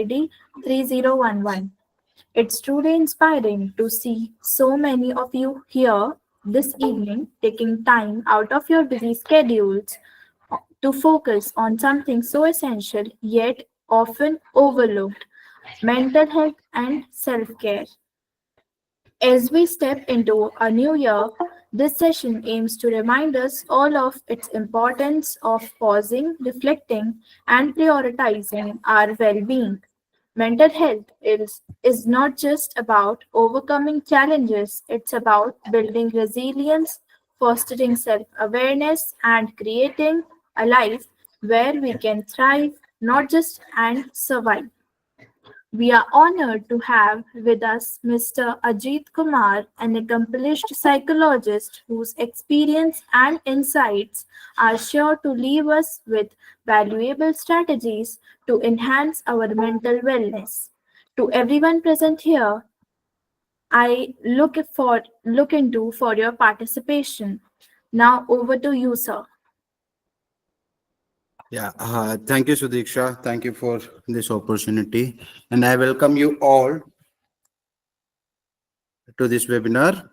ID 3011. It's truly inspiring to see so many of you here this evening taking time out of your busy schedules to focus on something so essential yet often overlooked: mental health and self care. As we step into a new year, this session aims to remind us all of its importance of pausing, reflecting, and prioritizing our well being. Mental health is not just about overcoming challenges, it's about building resilience, fostering self awareness, and creating a life where we can thrive, not just and survive. We are honored to have with us Mr. Ajit Kumar, an accomplished psychologist whose experience and insights are sure to leave us with valuable strategies to enhance our mental wellness. To everyone present here, I look into for your participation. Now over to you, sir. Yeah, thank you, Sudiksha. Thank you for this opportunity. And I welcome you all to this webinar.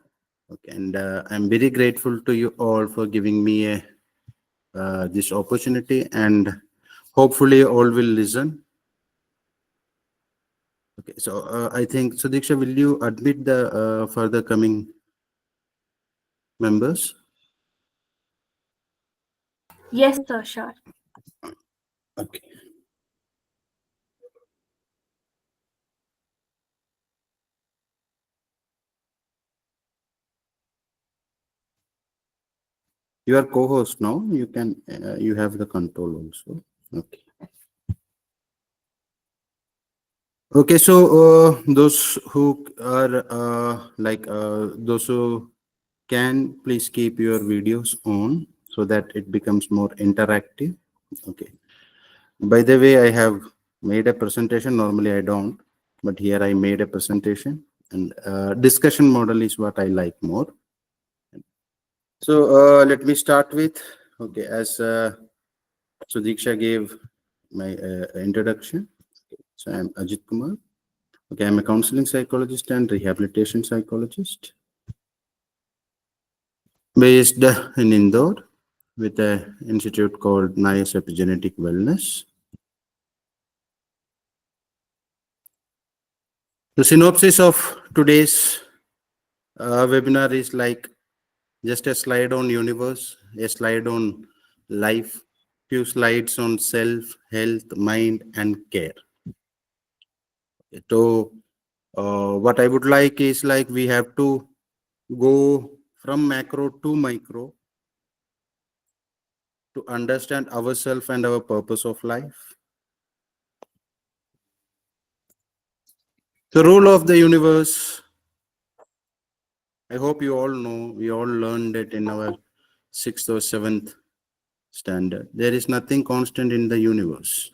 Okay, and I'm very grateful to you all for giving me this opportunity, and hopefully all will listen. Okay, so I think, Sudiksha, will you admit the further coming members? Yes, sir, sure. Okay. You are co-host now. You can, you have the control also. Okay. Okay, so those who are those who can, please keep your videos on so that it becomes more interactive. Okay. By the way, I have made a presentation. Normally I don't, but here I made a presentation, and discussion model is what I like more. So let me start with, okay, as Sudiksha gave my introduction. So I'm Ajit Kumar. Okay, I'm a counseling psychologist and rehabilitation psychologist based in Indore with an institute called NICE Epigenetic Wellness. The synopsis of today's webinar is like just a slide on universe, a slide on life, few slides on self, health, mind, and care. So, what I would like is like we have to go from macro to micro to understand ourselves and our purpose of life. The role of the universe, I hope you all know, we all learned it in our 6th or 7th standard. There is nothing constant in the universe.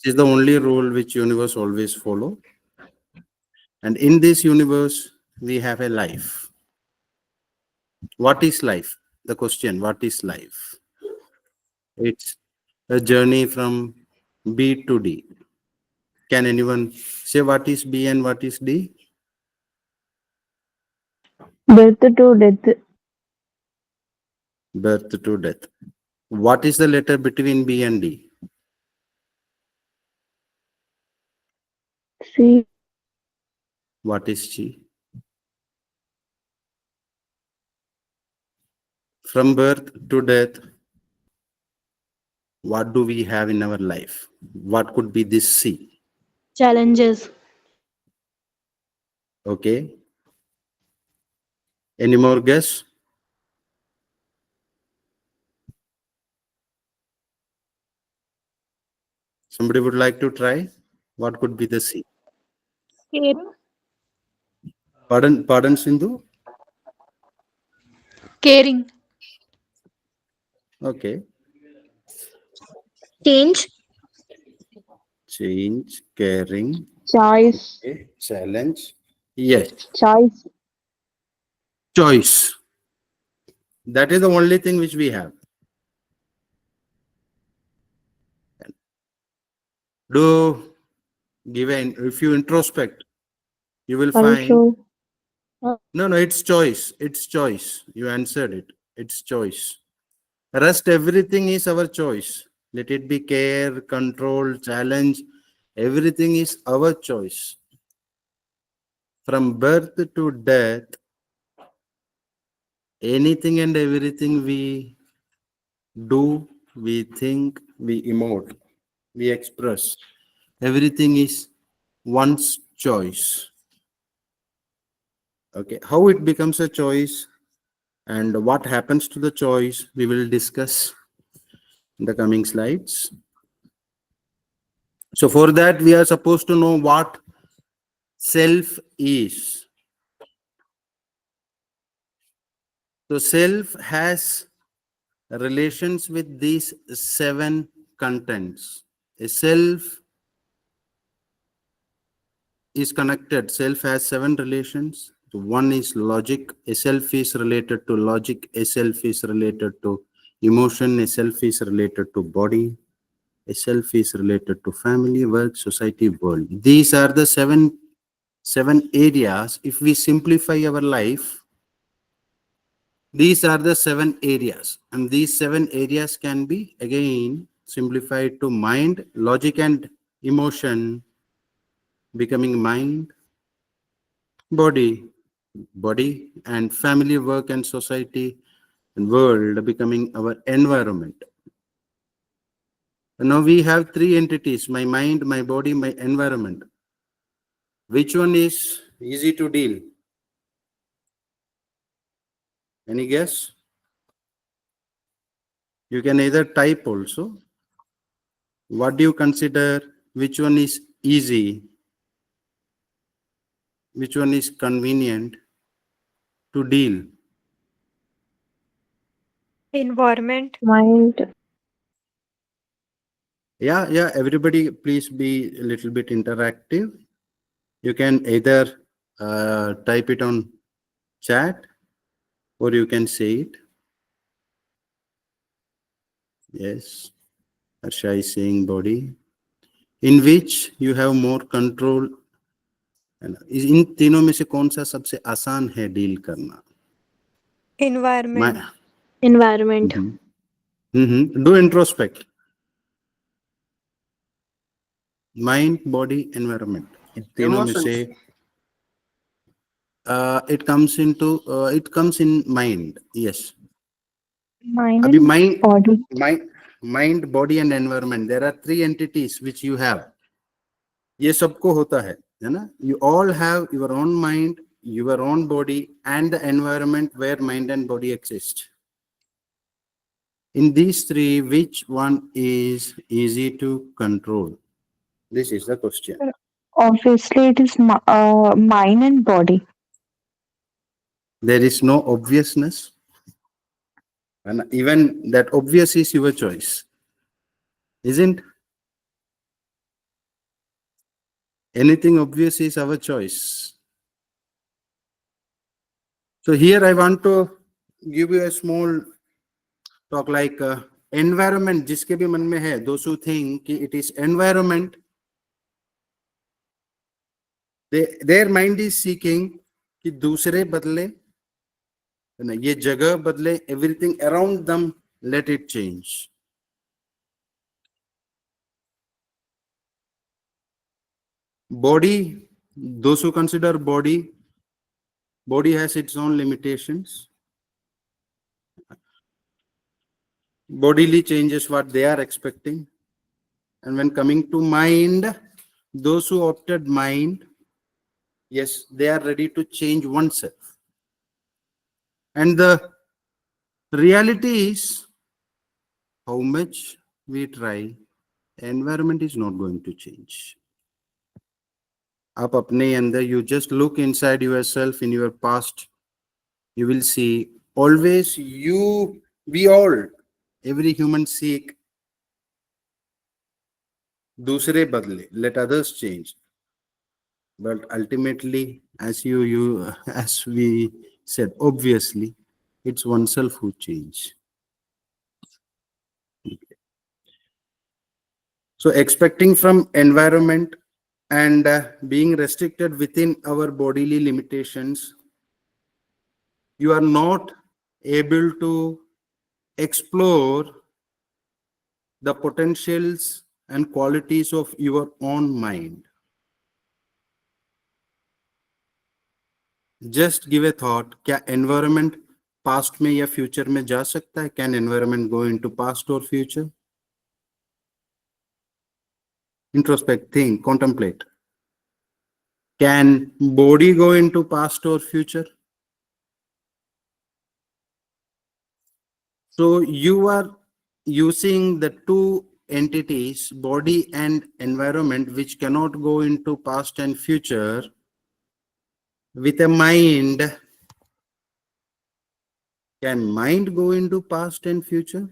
This is the only rule which universe always follow. And in this universe, we have a life. What is life? The question, what is life? It's a journey from B to D. Can anyone say what is B and what is D? Birth to death. Birth to death. What is the letter between B and D? C. What is C? From birth to death, what do we have in our life? What could be this C? Challenges. Okay. Any more guess? Somebody would like to try? What could be the C? Caring. Pardon, Sindhu? Caring. Okay. Change. Change, caring, Choice. okay. Challenge. Yes. Choice. Choice. That is the only thing which we have. Do give an, if you introspect, you will Very find, true. no, it's choice. It's choice. You answered it. It's choice. Rest, everything is our choice. Let it be care, control, challenge. Everything is our choice. From birth to death, anything and everything we do, we think, we emote, we express. Everything is one's choice. Okay, how it becomes a choice and what happens to the choice, we will discuss in the coming slides. So, for that, we are supposed to know what self is. So, self has relations with these seven contents. A self is connected. Self has seven relations. So one is logic. A self is related to logic. A self is related to emotion. A self is related to body. A self is related to family, work, society, world. These are the seven areas. If we simplify our life, these are the seven areas, and these seven areas can be again simplified to mind, logic, and emotion, becoming mind, body, and family, work, and society, and world, becoming our environment. And now we have three entities: my mind, my body, my environment. Which one is easy to deal? Any guess? You can either type also. What do you consider? Which one is easy? Which one is convenient to deal? Environment. Mind. Yeah, everybody, please be a little bit interactive. You can either type it on chat or you can say it. Yes, Harsha is saying body, in which you have more control. इन तीनों में से कौन सा सबसे आसान है deal करना? Environment. Environment. Do introspect. Mind, body, environment. इन तीनों में से it comes in mind. Yes. Mind Abhi and body. mind, body, and environment. There are three entities which you have. ये सबको होता है ना? You all have your own mind, your own body, and the environment where mind and body exist. In these three, which one is easy to control? This is the question. Obviously, it is mind and body. There is no obviousness, and even that obvious is your choice, isn't? Anything obvious is our choice. So here I want to give you a small talk like environment. जिसके भी मन में है, those who think कि it is environment, their mind is seeking कि दूसरे बदले, है ना, ये जगह बदले, everything around them, let it change. Body, those who consider body has its own limitations. Bodily changes what they are expecting. And when coming to mind, those who opted mind, yes, they are ready to change oneself. And the reality is, how much we try, environment is not going to change. आप अपने अंदर, you just look inside yourself in your past, you will see always we all, every human seek दूसरे बदले, let others change. But ultimately, as as we said, obviously, it's oneself who change. So expecting from environment and being restricted within our bodily limitations, you are not able to explore the potentials and qualities of your own mind. Just give a thought, क्या environment past में या future में जा सकता है? Can environment go into past or future? Introspect, think, contemplate. Can body go into past or future? So you are using the two entities, body and environment, which cannot go into past and future, with a mind. Can mind go into past and future?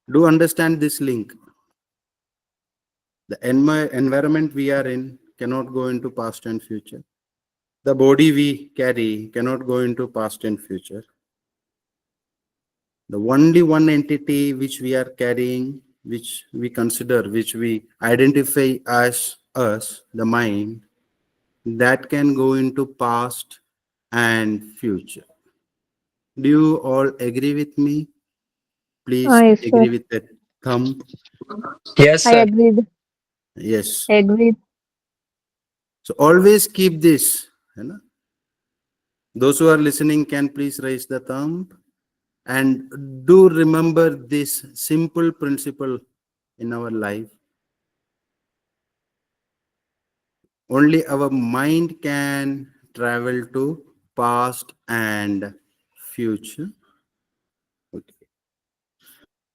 Do understand this link. The environment we are in cannot go into past and future. The body we carry cannot go into past and future. The only one entity which we are carrying, which we consider, which we identify as us, the mind, that can go into past and future. Do you all agree with me? Please Yes, sir. agree with the thumb. Yes, I sir. agreed. Yes. Agreed. So always keep this. है ना? Those who are listening can please raise the thumb. And do remember this simple principle in our life. Only our mind can travel to past and future. Okay.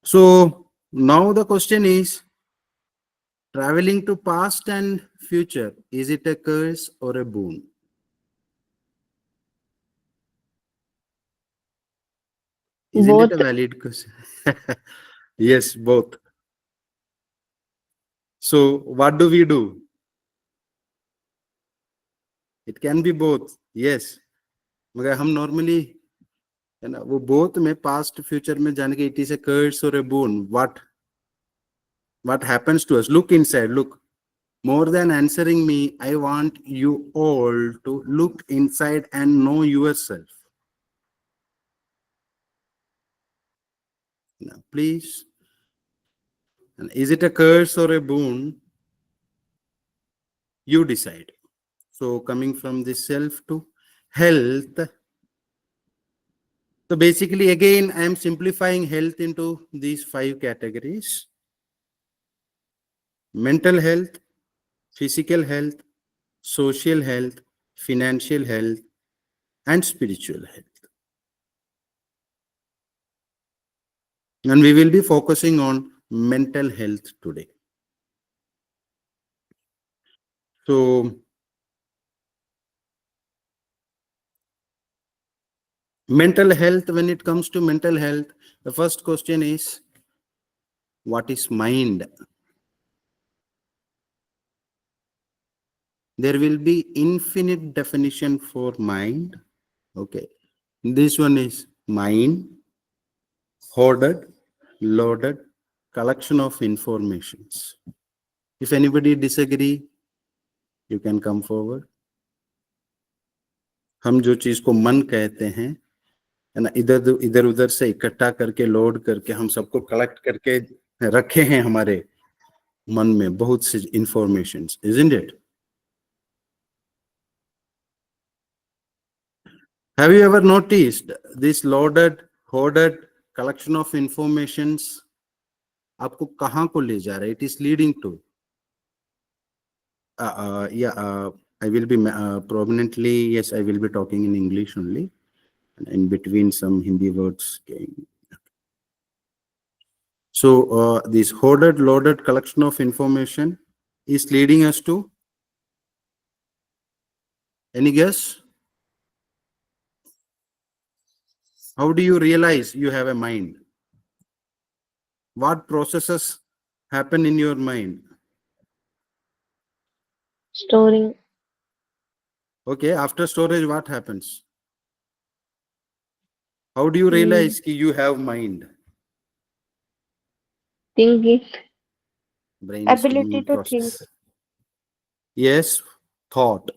So now the question is, traveling to past and future, is it a curse or a boon? Isn't it Both. a valid question? Yes, both. So what do we do? It can be both. Yes. मगर हम normally है ना वो both में past future में जाने के it is a curse or a boon. What happens to us? Look inside. Look. More than answering me, I want you all to look inside and know yourself. Now, please. And is it a curse or a boon? You decide. So coming from the self to health. So basically, again, I am simplifying health into these 5 categories: mental health, physical health, social health, financial health, and spiritual health. And we will be focusing on mental health today. So, mental health, when it comes to mental health, the first question is, what is mind? There will be infinite definition for mind. Okay. This one is mind, hoarded, loaded, collection of informations. If anybody disagree, you can come forward. हम जो चीज को मन कहते हैं है ना, इधर उधर से इकट्ठा करके लोड करके हम सबको कलेक्ट करके रखे हैं हमारे मन में बहुत सी informations, isn't it? Have you ever noticed this loaded, hoarded collection of informations आपको कहाँ को ले जा रहा है? It is leading to I will be prominently, yes, I will be talking in English only, and in between some Hindi words came. So this hoarded, loaded collection of information is leading us to, any guess? How do you realize you have a mind? What processes happen in your mind? Storing. Okay, after storage, what happens? How do you Hmm. realize ki you have mind? Thinking. Brainstorming Ability to think. process. Yes, thought.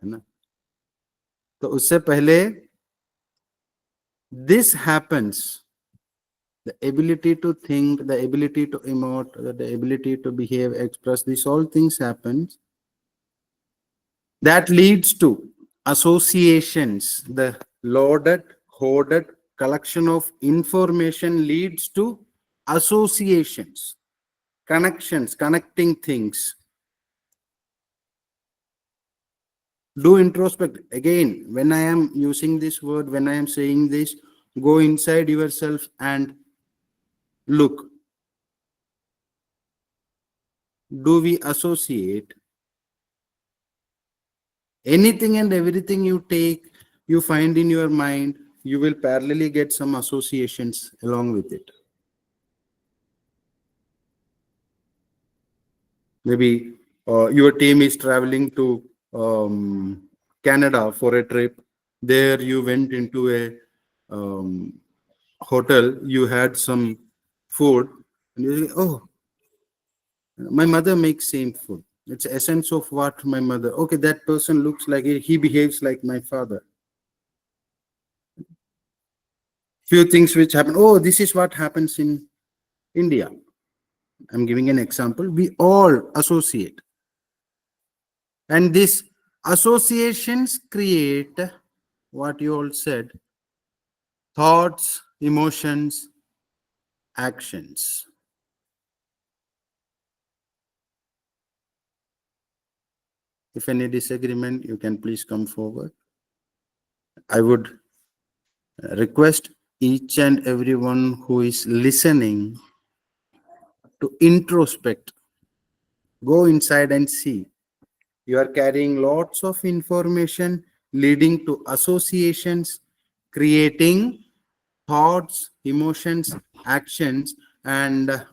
है ना? तो उससे पहले this happens. The ability to think, the ability to emote, the ability to behave, express, these all things happen. That leads to associations. The loaded, hoarded collection of information leads to associations, connections, connecting things. Do introspect. Again, when I am using this word, when I am saying this, go inside yourself and look. Do we associate anything and everything you take, you find in your mind, you will parallelly get some associations along with it. Maybe your team is traveling to Canada for a trip. There you went into a hotel, you had some food, and you say, oh, my mother makes same food. It's essence of what my mother. Okay, that person looks like it, he behaves like my father. Few things which happen. Oh, this is what happens in India. I'm giving an example. We all associate, and these associations create what you all said: thoughts, emotions, actions. If any disagreement, you can please come forward. I would request each and everyone who is listening to introspect, go inside and see. You are carrying lots of information leading to associations, creating thoughts, emotions, actions, and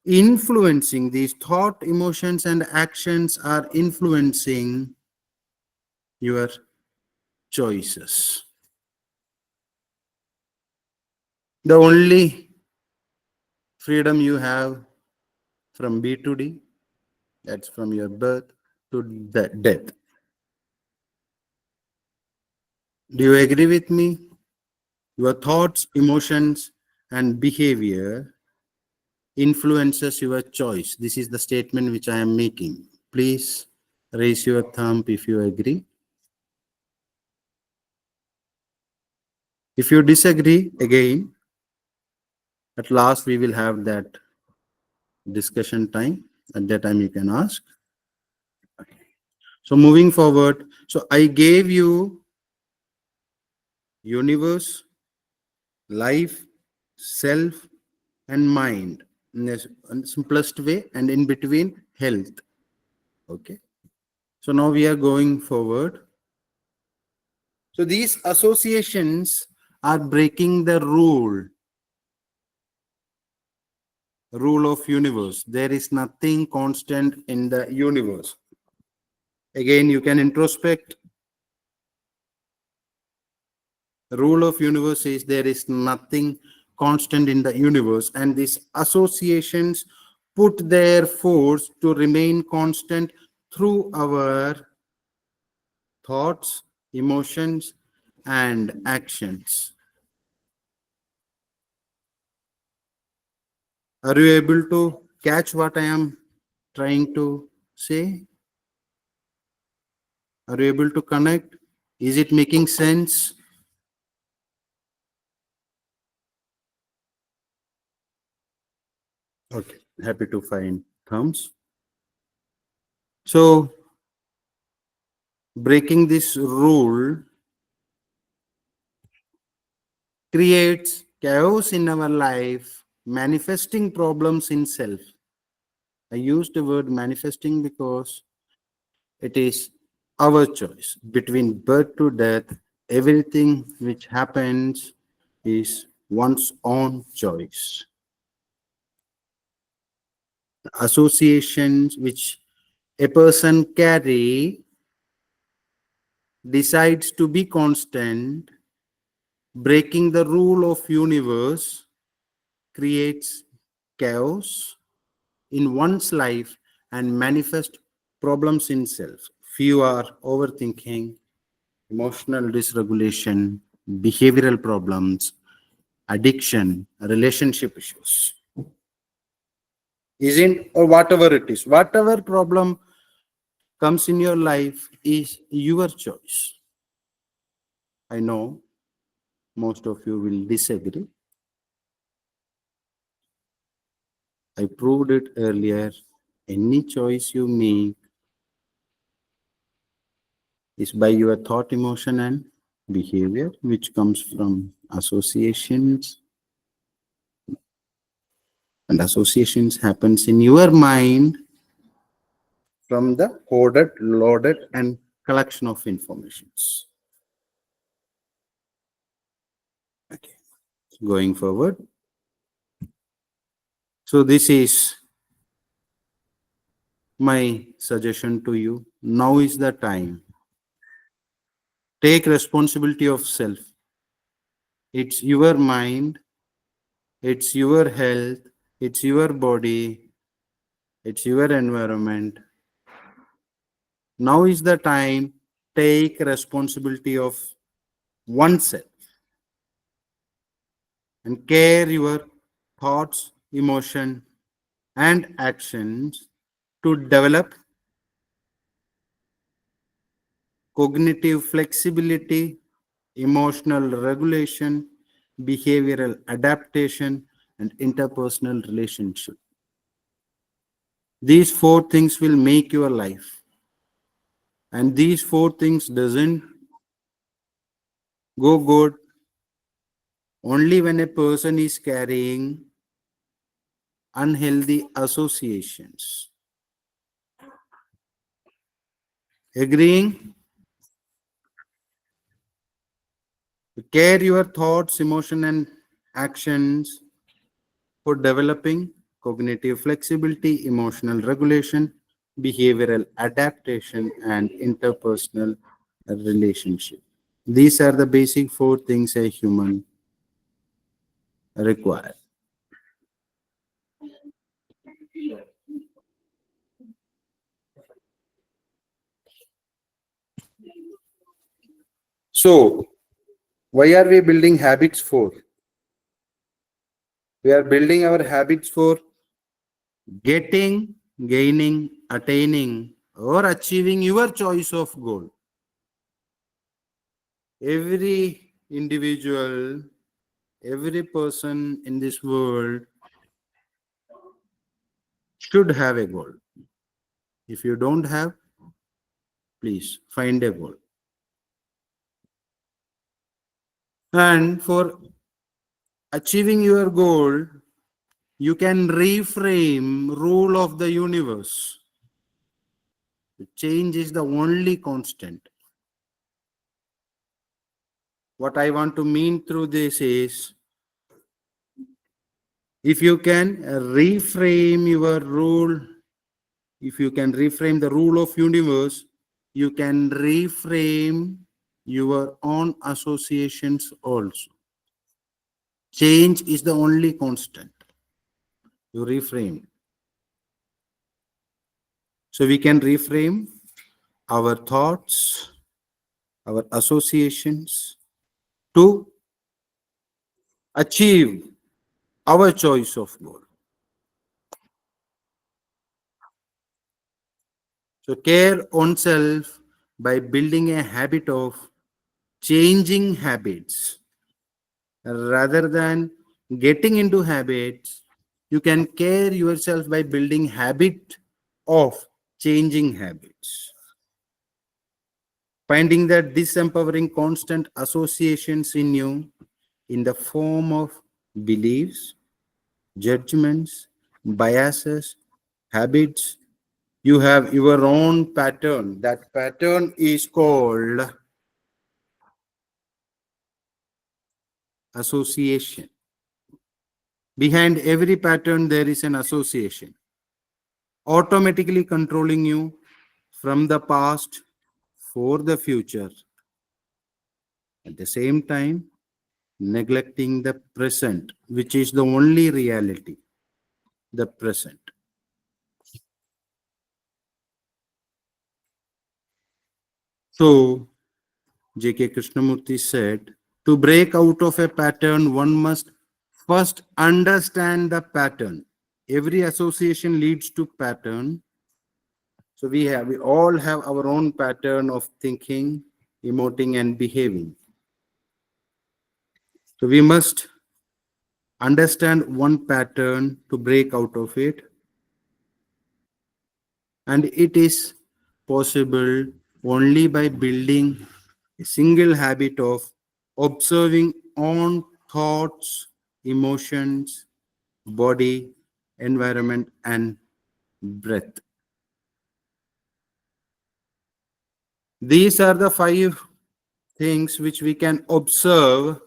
influencing these thought, emotions, and actions are influencing your choices. The only freedom you have from B to D, that's from your birth to death. Do you agree with me? Your thoughts, emotions, and behavior influences your choice. This is the statement which I am making. Please raise your thumb if you agree. If you disagree, again, at last we will have that discussion time. At that time you can ask. So moving forward, so I gave you universe, life, self, and mind in the simplest way, and in between health. Okay. So now we are going forward. So these associations are breaking the rule of universe. There is nothing constant in the universe. Again, you can introspect. The rule of universe is there is nothing constant in the universe, and these associations put their force to remain constant through our thoughts, emotions, and actions. Are you able to catch what I am trying to say? Are you able to connect? Is it making sense? Okay, happy to find thumbs. So, breaking this rule creates chaos in our life, manifesting problems in self. I used the word manifesting because it is our choice. Between birth to death, everything which happens is one's own choice. Associations which a person carry decides to be constant, breaking the rule of universe creates chaos in one's life and manifest problems in self. Few are overthinking, emotional dysregulation, behavioral problems, addiction, relationship issues. Isn't, or whatever it is, whatever problem comes in your life is your choice. I know most of you will disagree. I proved it earlier. Any choice you make is by your thought, emotion, and behavior, which comes from associations. And associations happens in your mind from the coded, loaded, and collection of informations. Okay, going forward. So this is my suggestion to you. Now is the time. Take responsibility of self. It's your mind, it's your health, it's your body, it's your environment. Now is the time. Take responsibility of oneself and care your thoughts, emotion, and actions to develop cognitive flexibility, emotional regulation, behavioral adaptation, and interpersonal relationship. These four things will make your life. And these four things doesn't go good only when a person is carrying unhealthy associations. Agreeing? Care your thoughts, emotion, and actions for developing cognitive flexibility, emotional regulation, behavioral adaptation, and interpersonal relationship. These are the basic four things a human requires. So, why are we building habits for? We are building our habits for getting, gaining, attaining, or achieving your choice of goal. Every individual, every person in this world should have a goal. If you don't have, please find a goal. And for achieving your goal, you can reframe rule of the universe. Change is the only constant. What I want to mean through this is, if you can reframe your rule, if you can reframe the rule of universe, you can reframe your own associations also. Change is the only constant. You reframe. So we can reframe our thoughts, our associations to achieve our choice of goal. So care oneself by building a habit of changing habits. Rather than getting into habits, you can care yourself by building habit of changing habits. Finding that disempowering constant associations in you in the form of beliefs, judgments, biases, habits. You have your own pattern. That pattern is called association. Behind every pattern, there is an association, automatically controlling you from the past for the future At the same time, neglecting the present, which is the only reality, the present. So, J.K. Krishnamurti said, to break out of a pattern, one must first understand the pattern. Every association leads to pattern. So we all have our own pattern of thinking, emoting, and behaving. So we must understand one pattern to break out of it. And it is possible only by building a single habit of observing own thoughts, emotions, body, environment, and breath. These are the 5 things which we can observe.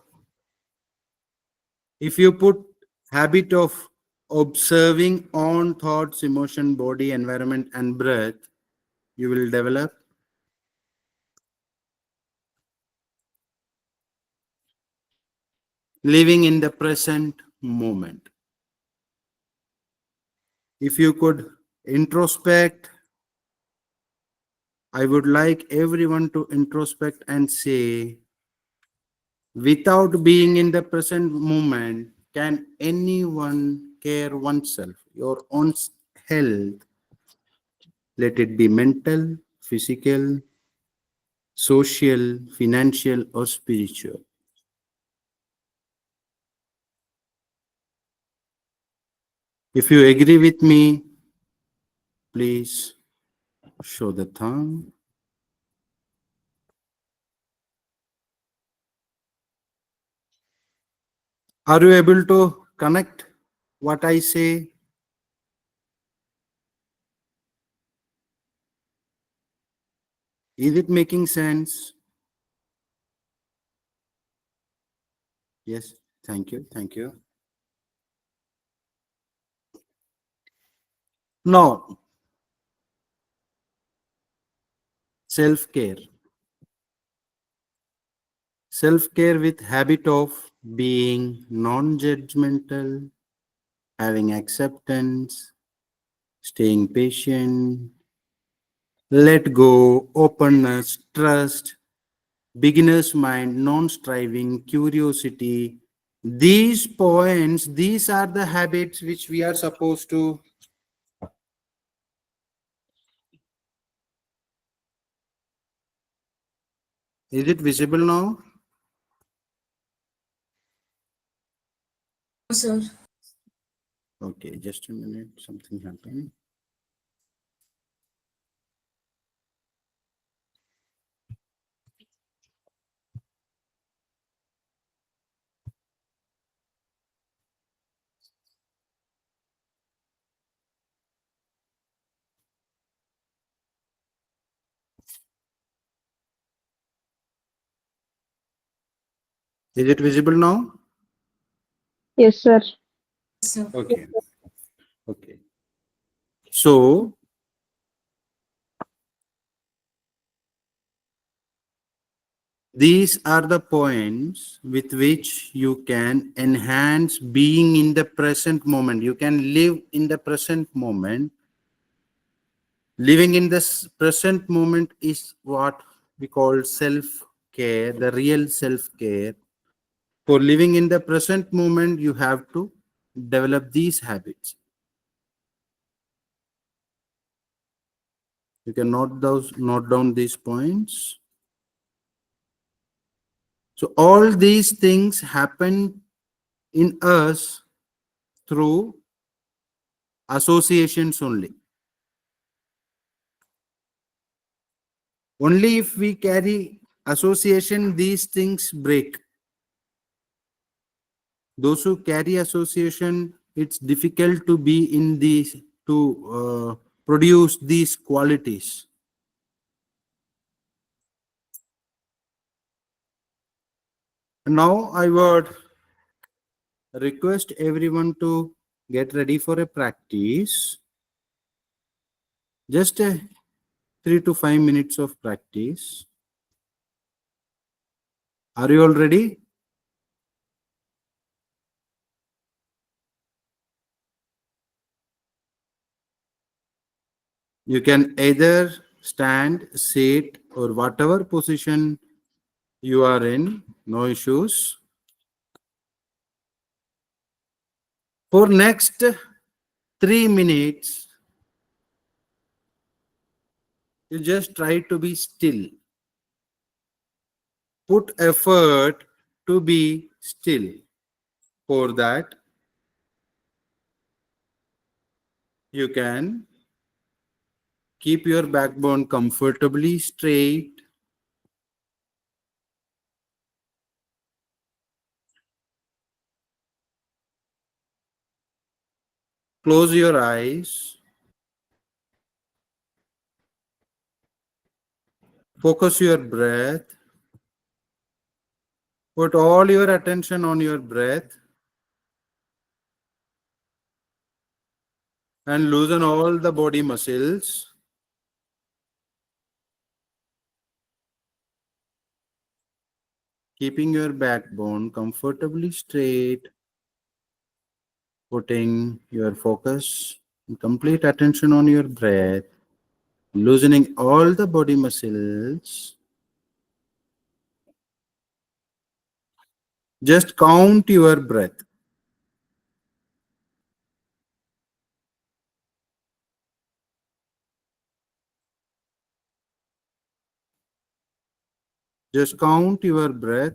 If you put habit of observing own thoughts, emotion, body, environment, and breath, you will develop living in the present moment. If you could introspect, I would like everyone to introspect and say, without being in the present moment, can anyone care oneself, your own health? Let it be mental, physical, social, financial, or spiritual. If you agree with me, please show the thumb. Are you able to connect what I say? Is it making sense? Yes, thank you, thank you. Now, self-care. Self-care with habit of being non-judgmental, having acceptance, staying patient, let go, openness, trust, beginner's mind, non-striving, curiosity. These points, these are the habits which we are supposed to. Is it visible now? Sir. Okay, just a minute, something happened. Is it visible now? Yes, sir. Sir. Okay, okay. So, these are the points with which you can enhance being in the present moment. You can live in the present moment. Living in this present moment is what we call self-care, the real self-care. For living in the present moment, you have to develop these habits. You can note down these points. So all these things happen in us through associations only. Only if we carry association, these things break. Those who carry association, it's difficult to be in these, to produce these qualities. Now I would request everyone to get ready for a practice. Just a 3 to 5 minutes of practice. Are you all ready? You can either stand, sit, or whatever position you are in, no issues. For next 3 minutes, you just try to be still. Put effort to be still. For that, you can keep your backbone comfortably straight. Close your eyes. Focus your breath. Put all your attention on your breath and loosen all the body muscles. Keeping your backbone comfortably straight, putting your focus and complete attention on your breath, loosening all the body muscles. Just count your breath. Just count your breath.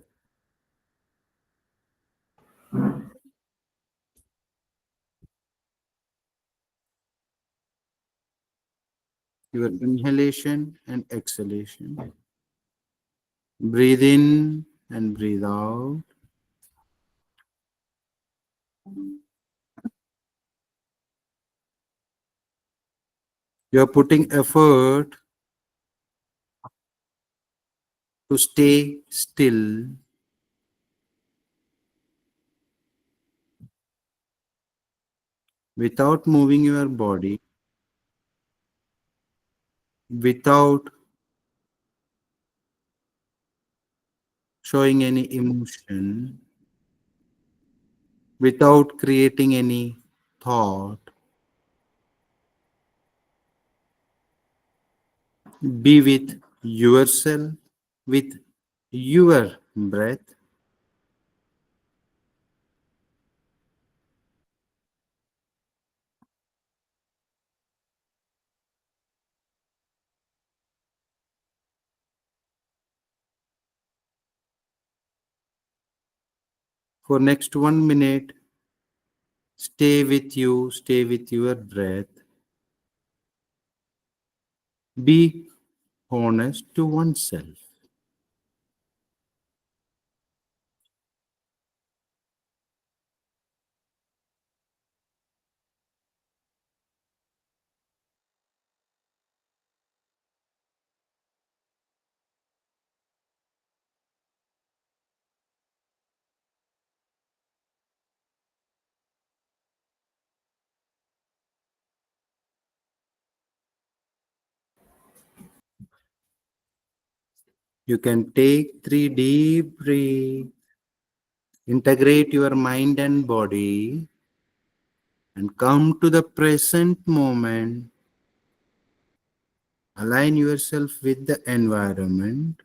Your inhalation and exhalation. Breathe in and breathe out. You're putting effort to stay still. Without moving your body, without showing any emotion, without creating any thought. Be with yourself, with your breath. For next 1 minute, stay with you, stay with your breath. Be honest to oneself. You can take 3 deep breaths, integrate your mind and body, and come to the present moment. Align yourself with the environment.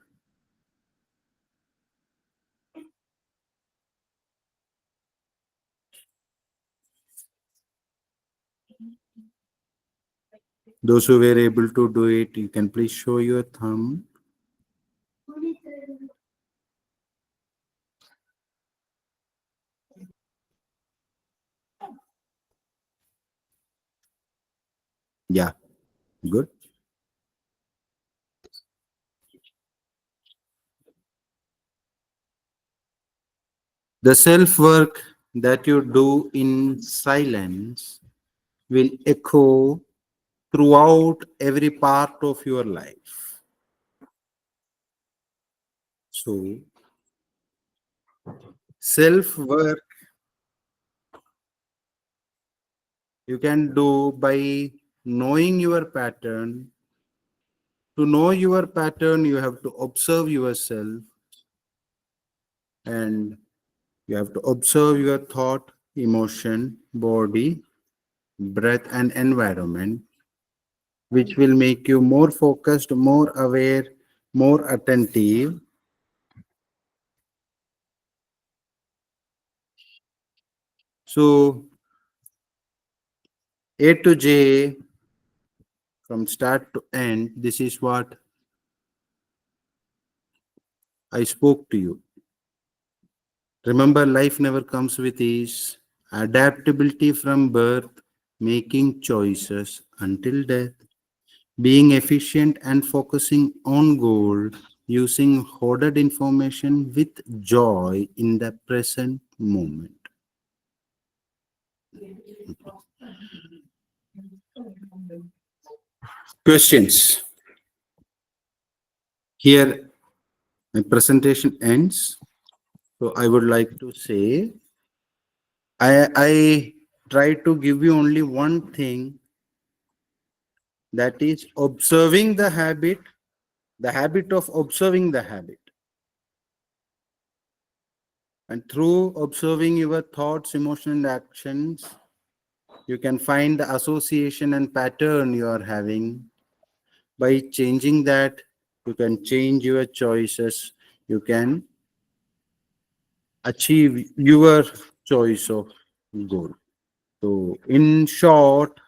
Those who were able to do it, you can please show your thumb. Yeah, good. The self work that you do in silence will echo throughout every part of your life. So, self work you can do by knowing your pattern. To know your pattern, you have to observe yourself. and you have to observe your thought, emotion, body, breath, and environment, which will make you more focused, more aware, more attentive. So, A to J, from start to end, this is what I spoke to you. Remember, life never comes with ease. Adaptability from birth, making choices until death, being efficient and focusing on goal, using hoarded information with joy in the present moment. Questions? Here, my presentation ends. So I would like to say, I try to give you only one thing, that is observing the habit of observing the habit. And through observing your thoughts, emotions, and actions, you can find the association and pattern you are having. By changing that, you can change your choices. You can achieve your choice of goal. So, in short,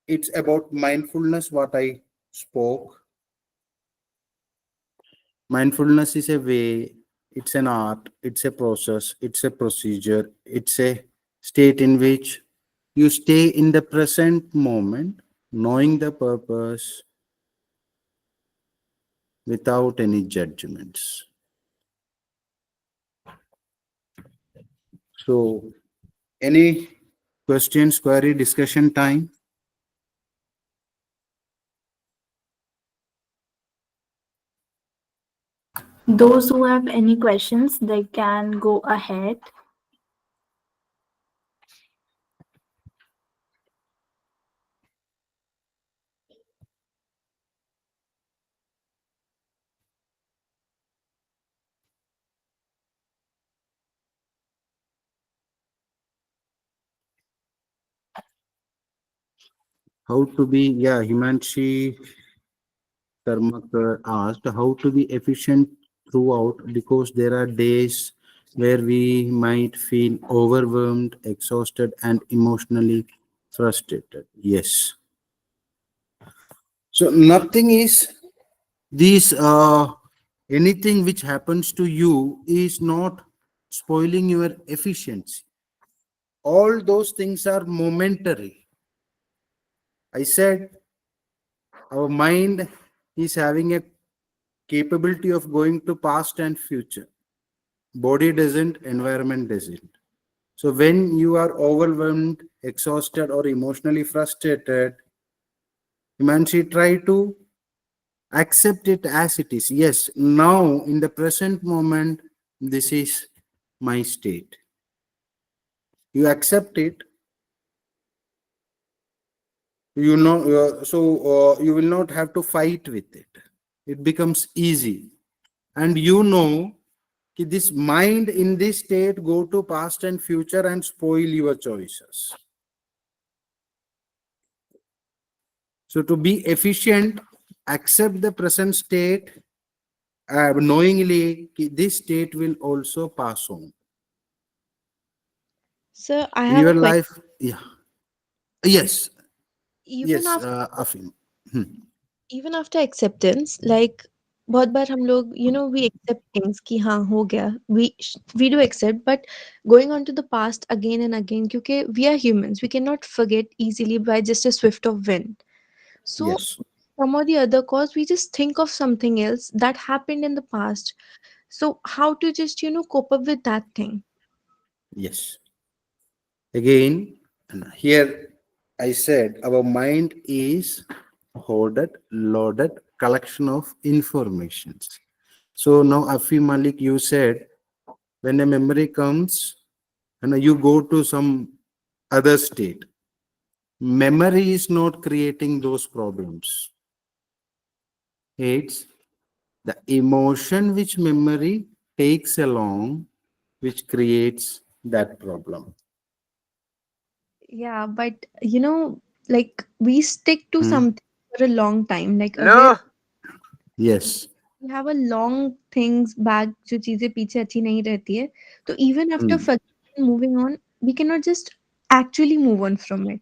it's about mindfulness, what I spoke. Mindfulness is a way, it's an art, it's a process, it's a procedure, it's a state in which you stay in the present moment, knowing the purpose without any judgments. So, any questions, query, discussion time? Those who have any questions, they can go ahead. How to be, yeah, Himanshi Karmakar asked how to be efficient throughout, because there are days where we might feel overwhelmed, exhausted, and emotionally frustrated. Yes. So nothing is these anything which happens to you is not spoiling your efficiency. All those things are momentary. I said our mind is having a capability of going to past and future. Body doesn't, environment doesn't. So when you are overwhelmed, exhausted, or emotionally frustrated, Himanshi, try to accept it as it is. Yes, now in the present moment, this is my state. You accept it. You know, you will not have to fight with it. It becomes easy, and you know कि this mind in this state go to past and future and spoil your choices. So to be efficient, accept the present state, knowingly कि this state will also pass on Sir, I in have a your question. life. Yeah. Yes. Even Yes. after Afin. Hmm. even after acceptance, like बहुत बार हम लोग we accept things कि हाँ हो गया, we do accept, but going on to the past again and again क्योंकि we are humans, we cannot forget easily by just a swift of wind. So Yes. some or the other cause we just think of something else that happened in the past. So how to just cope up with that thing? Yes. Again, and here I said our mind is hoarded, loaded collection of informations. So now, Afi Malik, you said when a memory comes and you go to some other state, memory is not creating those problems. It's the emotion which memory takes along, which creates that problem. Yeah, but like we stick to Hmm? something for a long time. Like अगर Yes. we have a long things back जो चीजें पीछे अच्छी नहीं रहती है, तो even after Hmm. forgetting and moving on, we cannot just actually move on from it.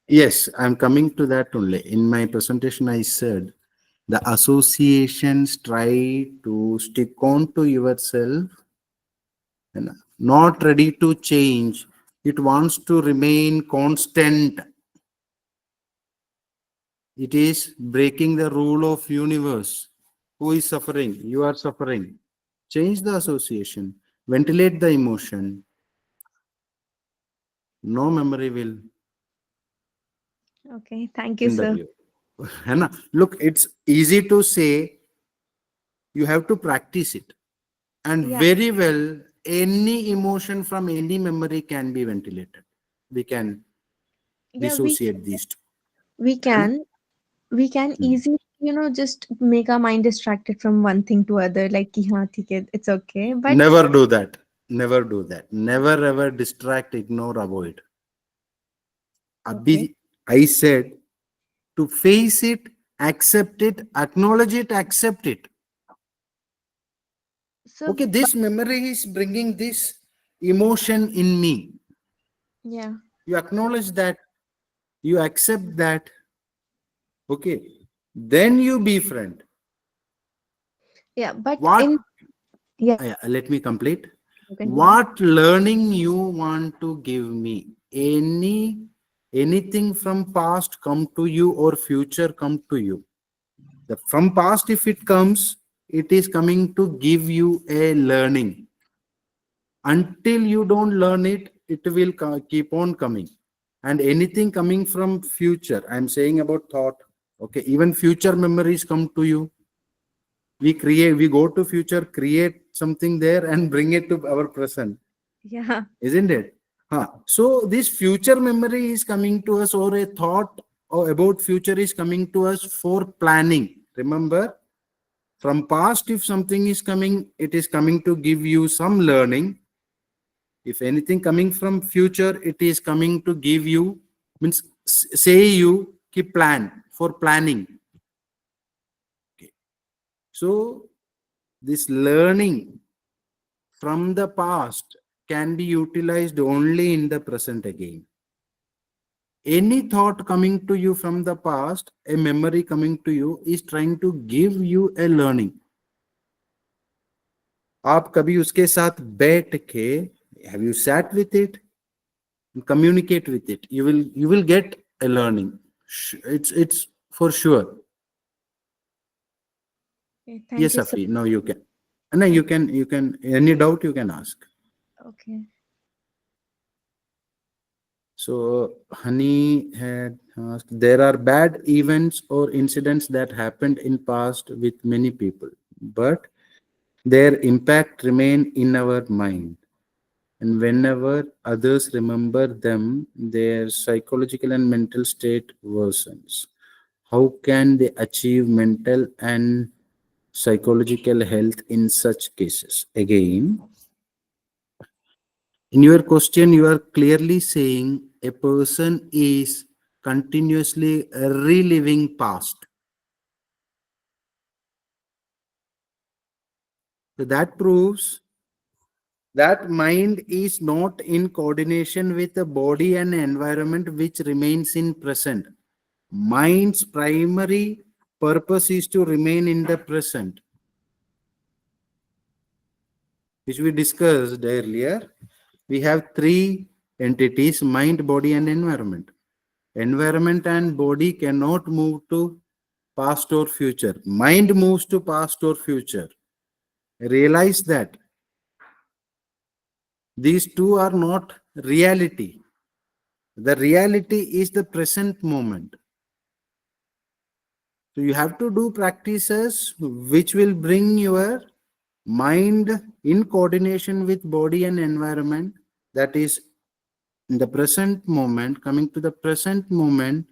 Yes, I'm coming to that only. In my presentation, I said the associations try to stick on to yourself and not ready to change. It wants to remain constant. It is breaking the rule of universe. Who is suffering? You are suffering. Change the association. Ventilate the emotion. No memory will Okay, thank you, hinder sir. you. है ना? Look, it's easy to say. You have to practice it. And Yeah, very well, any emotion from any memory can be ventilated. We can yeah, dissociate these two. we है ना? can we can Hmm. easily just make our mind distracted from one thing to other, like कि हाँ ठीक है, it's okay, but Never do that. Never do that. Never ever distract, ignore, avoid. okay. Abhi, I said to face it, accept it, acknowledge it, accept it. So Okay, this memory is bringing this emotion in me. yeah, You acknowledge that, you accept that. Okay, then you befriend. yeah, but What? in yeah, Let me complete. you can go on. What learning you want to give me? Anything from past come to you or future come to you. The from past, if it comes, it is coming to give you a learning. Until you don't learn it, it will keep on coming. And anything coming from future, I'm saying about thought. Okay, even future memories come to you. We go to future, create something there and bring it to our present, Yeah, isn't it? So this future memory is coming to us, or a thought or about future is coming to us for planning. Remember, from past, if something is coming, it is coming to give you some learning. If anything coming from future, it is coming to give you, means say you keep plan for planning. Okay. So this learning from the past can be utilized only in the present again. Any thought coming to you from the past, a memory coming to you, is trying to give you a learning. आप कभी उसके साथ बैठ के, have you sat with it and communicate with it, you will get a learning. It's for sure. okay, thank Yes, you, sir. Afi, now you can. No, you can any doubt you can ask. Okay. So Honey had asked, there are bad events or incidents that happened in past with many people, but their impact remain in our mind. And whenever others remember them, their psychological and mental state worsens. How can they achieve mental and psychological health in such cases? Again, in your question, you are clearly saying a person is continuously reliving past. So that proves that mind is not in coordination with the body and environment which remains in present. Mind's primary purpose is to remain in the present, which we discussed earlier. We have three entities: mind, body, and environment. Environment and body cannot move to past or future. Mind moves to past or future. Realize that these two are not reality. The reality is the present moment. So you have to do practices which will bring your mind in coordination with body and environment. That is in the present moment. Coming to the present moment,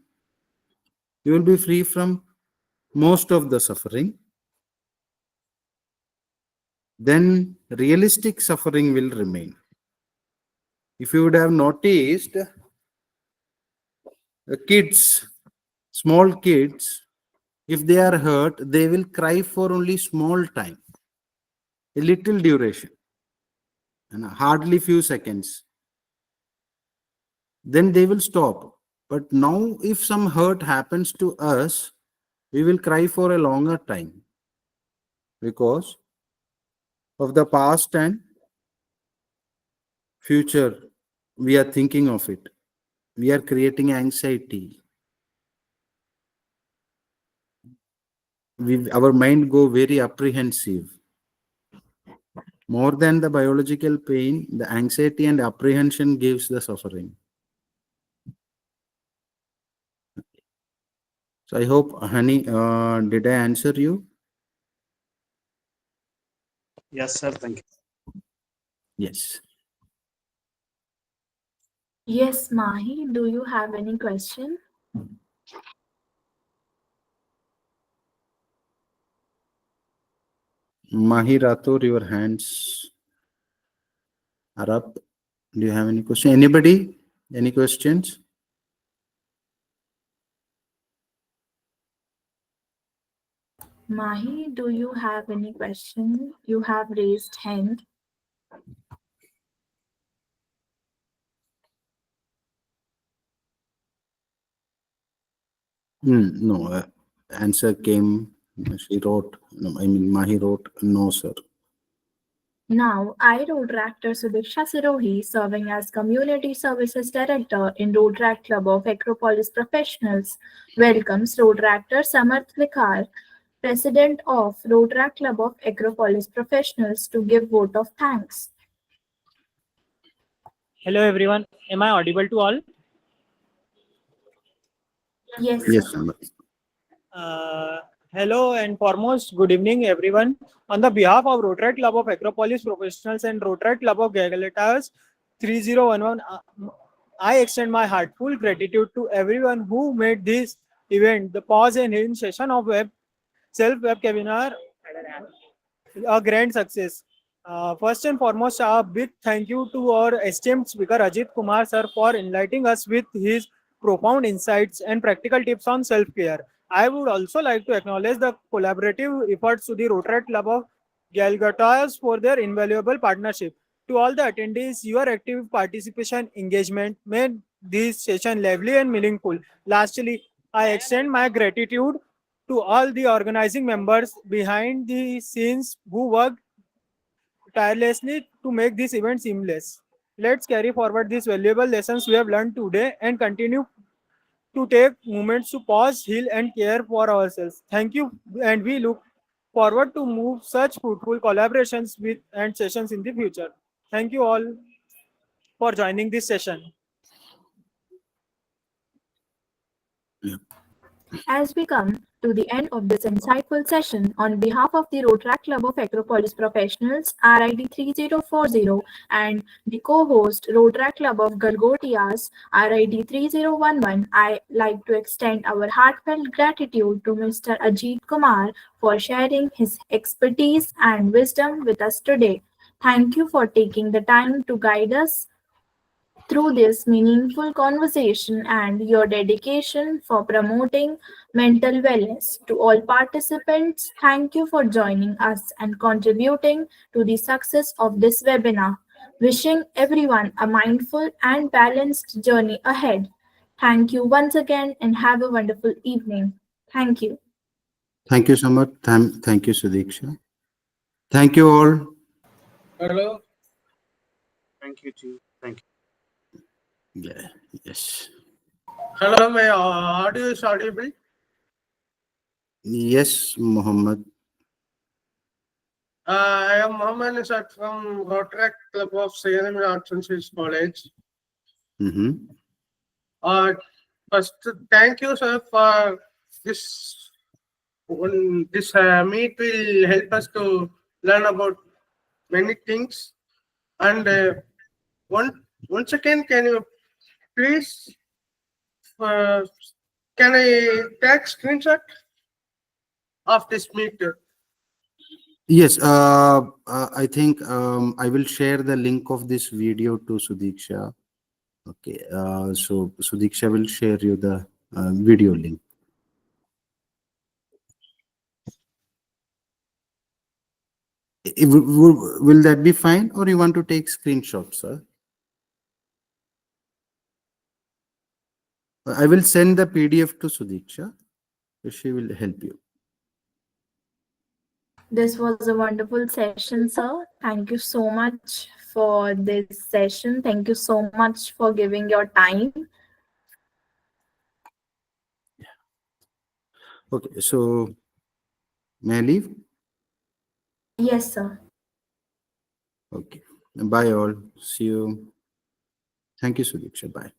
you will be free from most of the suffering. then realistic suffering will remain. If you would have noticed, the kids, small kids, if they are hurt, they will cry for only small time, a little duration, and hardly few seconds. Then they will stop. But now, if some hurt happens to us, we will cry for a longer time because of the past and future. We are thinking of it. We are creating anxiety. Our mind go very apprehensive. More than the biological pain, the anxiety and apprehension gives the suffering. So I hope, Honey, did I answer you? Yes, sir. Thank you. Yes. Yes, Mahi, do you have any question? Mahi Rathore, your hands are up. Do you have any question? Anybody? Any questions? Mahi, do you have any question? You have raised hand. No. Answer came. She wrote. No, I mean, Mahi wrote. No, sir. Now, I, Road-Ractor Sudiksha Sirohi, serving as Community Services Director in Road-Ract Club of Acropolis Professionals, welcomes Road-Ractor Samarth Likhar, President of Road-Ract Club of Acropolis Professionals, to give vote of thanks. Hello everyone, am I audible to all? Yes, Yes, sir. Uh, Hello and foremost, good evening everyone. On the behalf of Rotary Club of Acropolis Professionals and Rotary Club of Galatas 3011, I extend my heartfelt gratitude to everyone who made this event, the pause and in session of self-web webinar, a grand success. First and foremost, a big thank you to our esteemed speaker Ajit Kumar sir for enlightening us with his profound insights and practical tips on self-care. I would also like to acknowledge the collaborative efforts to the Rotary Club of Galgatas for their invaluable partnership. To all the attendees, your active participation engagement made this session lively and meaningful. Lastly, I extend my gratitude to all the organizing members behind the scenes who worked tirelessly to make this event seamless. Let's carry forward these valuable lessons we have learned today and continue to take moments to pause, heal, and care for ourselves. Thank you, and we look forward to move such fruitful collaborations with and sessions in the future. Thank you all for joining this session. As we come to the end of this insightful session, on behalf of the Rotaract Club of Acropolis Professionals, RID 3040, and the co-host Rotaract Club of Gargotias, RID 3011, I like to extend our heartfelt gratitude to Mr. Ajit Kumar for sharing his expertise and wisdom with us today. Thank you for taking the time to guide us through this meaningful conversation and your dedication for promoting mental wellness. To all participants, thank you for joining us and contributing to the success of this webinar. Wishing everyone a mindful and balanced journey ahead. Thank you once again and have a wonderful evening. Thank you. Thank you so much. Thank you, Sudiksha. Thank you all. Hello. Thank you, too. Thank you. Yeah. Yes. Hello, my audio is audible. Yes, Muhammad. I am Mohammed Nisat from Rotary Club of Salem Arts and Science College. First, thank you, sir, for this. This meet will help us to learn about many things. And once again, can you please? Can I take screenshot of this meet? Yes, I think I will share the link of this video to Sudiksha. Okay, so Sudiksha will share you the video link. Will that be fine, or you want to take screenshots, sir? I will send the PDF to Sudiksha. She will help you. This was a wonderful session, sir. Thank you so much for this session. Thank you so much for giving your time. Okay, so may I leave? Yes, sir. Okay. Bye all. See you. Thank you, Sudiksha. Bye.